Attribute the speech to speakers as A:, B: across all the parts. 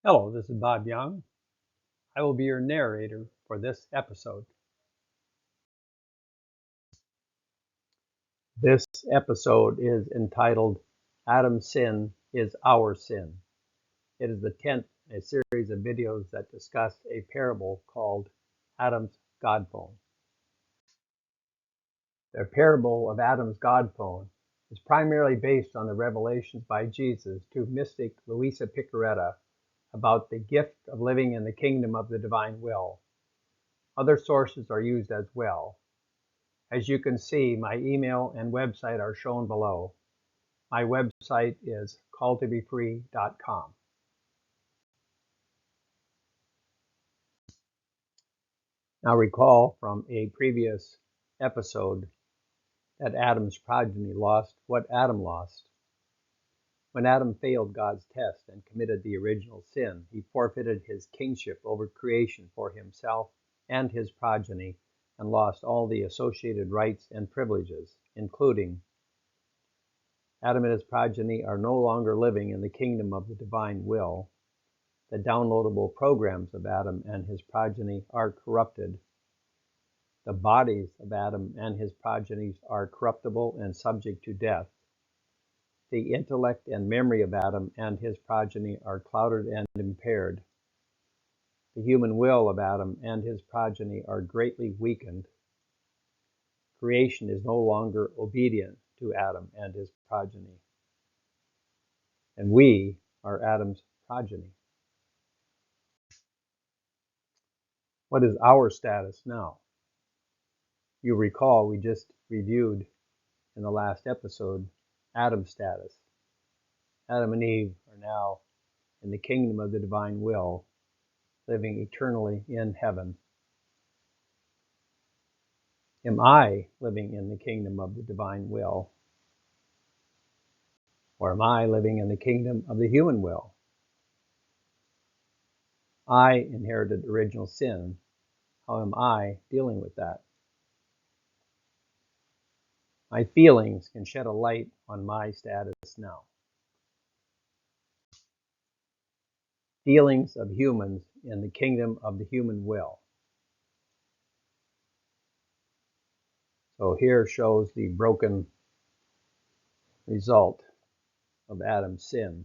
A: Hello, this is Bob Young. I will be your narrator for this episode. This episode is entitled Adam's Sin is Our Sin. It is the 10th in a series of videos that discuss a parable called Adam's God Phone. The parable of Adam's God Phone is primarily based on the revelations by Jesus to Mystic Luisa Piccarreta about the gift of living in the kingdom of the divine will. Other sources are used as well. As you can see, my email and website are shown below. My website is calltobefree.com. Now recall from a previous episode that Adam's progeny lost what Adam lost. When Adam failed God's test and committed the original sin, he forfeited his kingship over creation for himself and his progeny and lost all the associated rights and privileges, including Adam and his progeny are no longer living in the kingdom of the divine will. The downloadable programs of Adam and his progeny are corrupted. The bodies of Adam and his progenies are corruptible and subject to death. The intellect and memory of Adam and his progeny are clouded and impaired. The human will of Adam and his progeny are greatly weakened. Creation is no longer obedient to Adam and his progeny. And we are Adam's progeny. What is our status now? You recall we just reviewed in the last episode Adam's status. Adam and Eve are now in the kingdom of the divine will, living eternally in heaven. Am I living in the kingdom of the divine will? Or am I living in the kingdom of the human will? I inherited original sin. How am I dealing with that? My feelings can shed a light on my status now. Feelings of humans in the kingdom of the human will. So here shows the broken result of Adam's sin.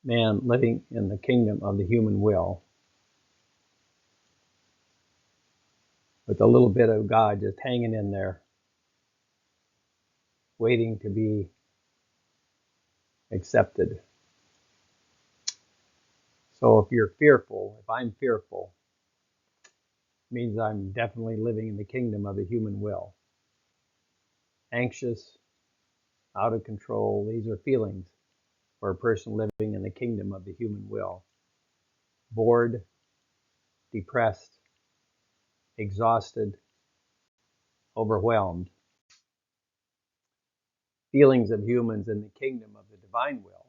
A: Man living in the kingdom of the human will, with a little bit of God just hanging in there, waiting to be accepted. So if you're fearful, if I'm fearful, it means I'm definitely living in the kingdom of the human will. Anxious, out of control, these are feelings for a person living in the kingdom of the human will. Bored, depressed, exhausted, overwhelmed. Feelings of humans in the kingdom of the divine will.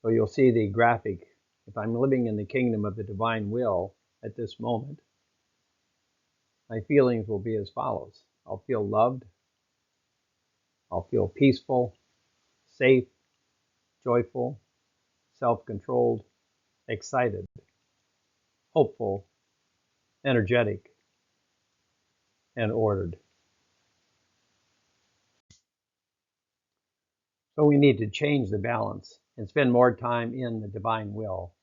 A: So you'll see the graphic. If I'm living in the kingdom of the divine will at this moment, my feelings will be as follows. I'll feel loved. I'll feel peaceful, safe, joyful, self-controlled, excited, hopeful, energetic, and ordered. So we need to change the balance and spend more time in the divine will.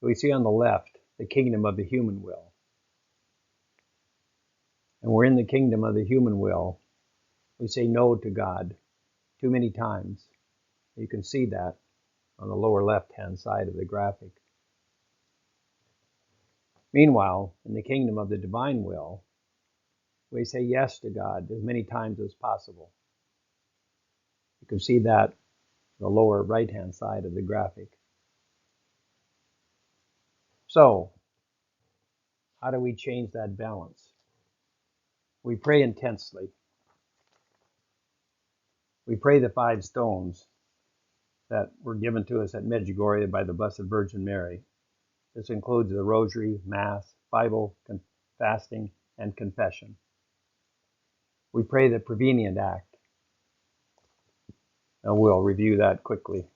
A: So we see on the left the kingdom of the human will. And we're in the kingdom of the human will. We say no to God too many times. You can see that on the lower left-hand side of the graphic. Meanwhile, in the kingdom of the divine will, we say yes to God as many times as possible. You can see that on the lower right-hand side of the graphic. So, how do we change that balance? We pray intensely. We pray the 5 stones that were given to us at Medjugorje by the Blessed Virgin Mary. This includes the Rosary, Mass, Bible, fasting, and confession. We pray the Prevenient Act. And we'll review that quickly.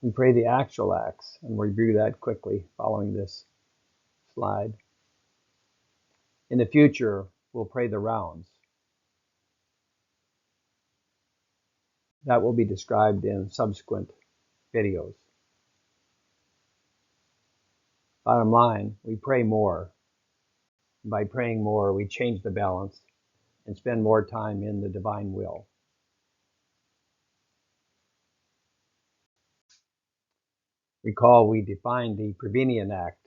A: We pray the actual acts, and review that quickly following this slide. In the future, we'll pray the rounds. That will be described in subsequent videos. Bottom line, we pray more. By praying more, we change the balance and spend more time in the divine will. Recall, we defined the prevenient act.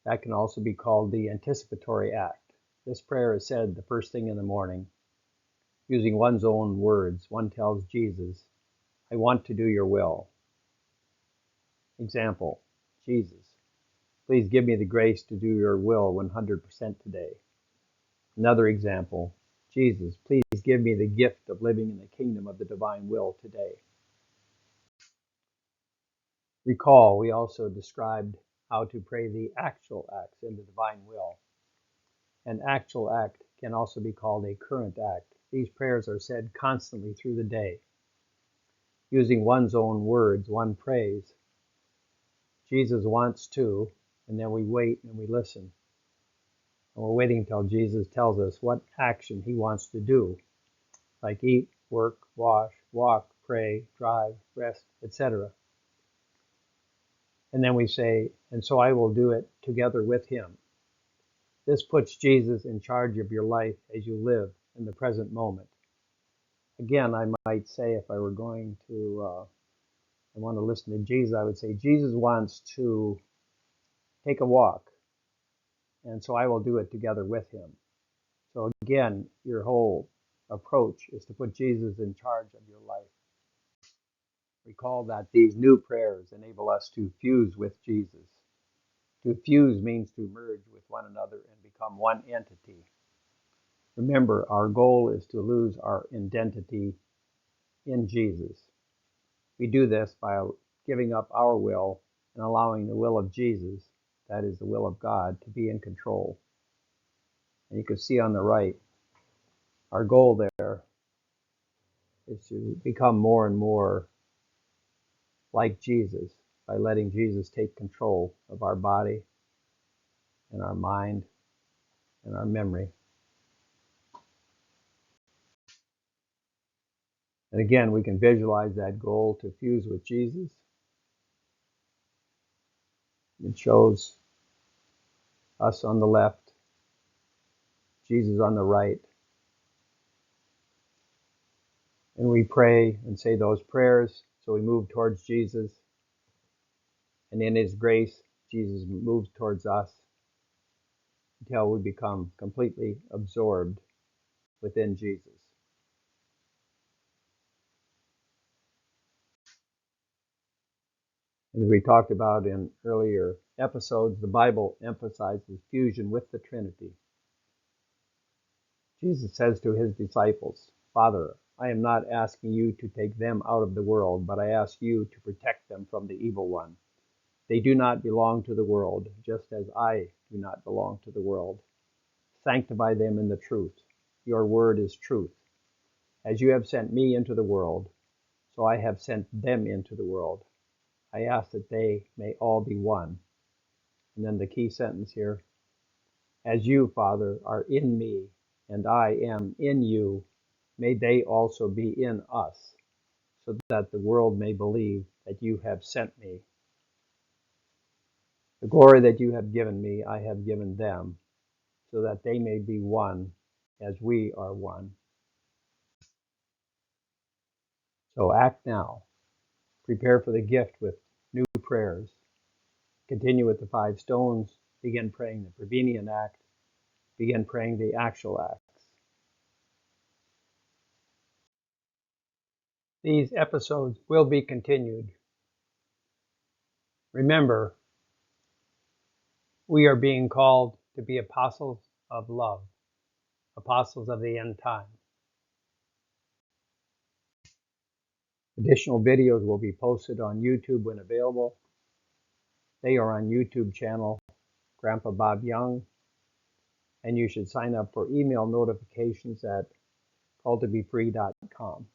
A: That can also be called the anticipatory act. This prayer is said the first thing in the morning. Using one's own words, one tells Jesus, I want to do your will. Example, Jesus, please give me the grace to do your will 100% today. Another example, Jesus, please give me the gift of living in the kingdom of the divine will today. Recall, we also described how to pray the actual acts in the divine will. An actual act can also be called a current act. These prayers are said constantly through the day. Using one's own words, one prays, Jesus wants to, and then we wait and we listen. And we're waiting until Jesus tells us what action he wants to do, like eat, work, wash, walk, pray, drive, rest, etc. And then we say, and so I will do it together with him. This puts Jesus in charge of your life as you live in the present moment. Again, I might say, if I were going to, I want to listen to Jesus, I would say, Jesus wants to take a walk, and so I will do it together with him. So again, your whole approach is to put Jesus in charge of your life. Recall that these new prayers enable us to fuse with Jesus. To fuse means to merge with one another and become one entity. Remember, our goal is to lose our identity in Jesus. We do this by giving up our will and allowing the will of Jesus, that is the will of God, to be in control. And you can see on the right, our goal there is to become more and more like Jesus by letting Jesus take control of our body and our mind and our memory. And again, we can visualize that goal to fuse with Jesus. It shows us on the left, Jesus on the right. And we pray and say those prayers, so we move towards Jesus. And in his grace, Jesus moves towards us until we become completely absorbed within Jesus. As we talked about in earlier episodes, the Bible emphasizes fusion with the Trinity. Jesus says to his disciples, Father, I am not asking you to take them out of the world, but I ask you to protect them from the evil one. They do not belong to the world, just as I do not belong to the world. Sanctify them in the truth. Your word is truth. As you have sent me into the world, so I have sent them into the world. I ask that they may all be one. And then the key sentence here, as you, Father, are in me, and I am in you, may they also be in us, so that the world may believe that you have sent me. The glory that you have given me, I have given them, so that they may be one as we are one. So act now. Prepare for the gift with new prayers. Continue with the 5 stones. Begin praying the prevenient act. Begin praying the actual acts. These episodes will be continued. Remember, we are being called to be apostles of love, apostles of the end time. Additional videos will be posted on YouTube when available. They are on YouTube channel Grandpa Bob Young, and you should sign up for email notifications at calltobefree.com.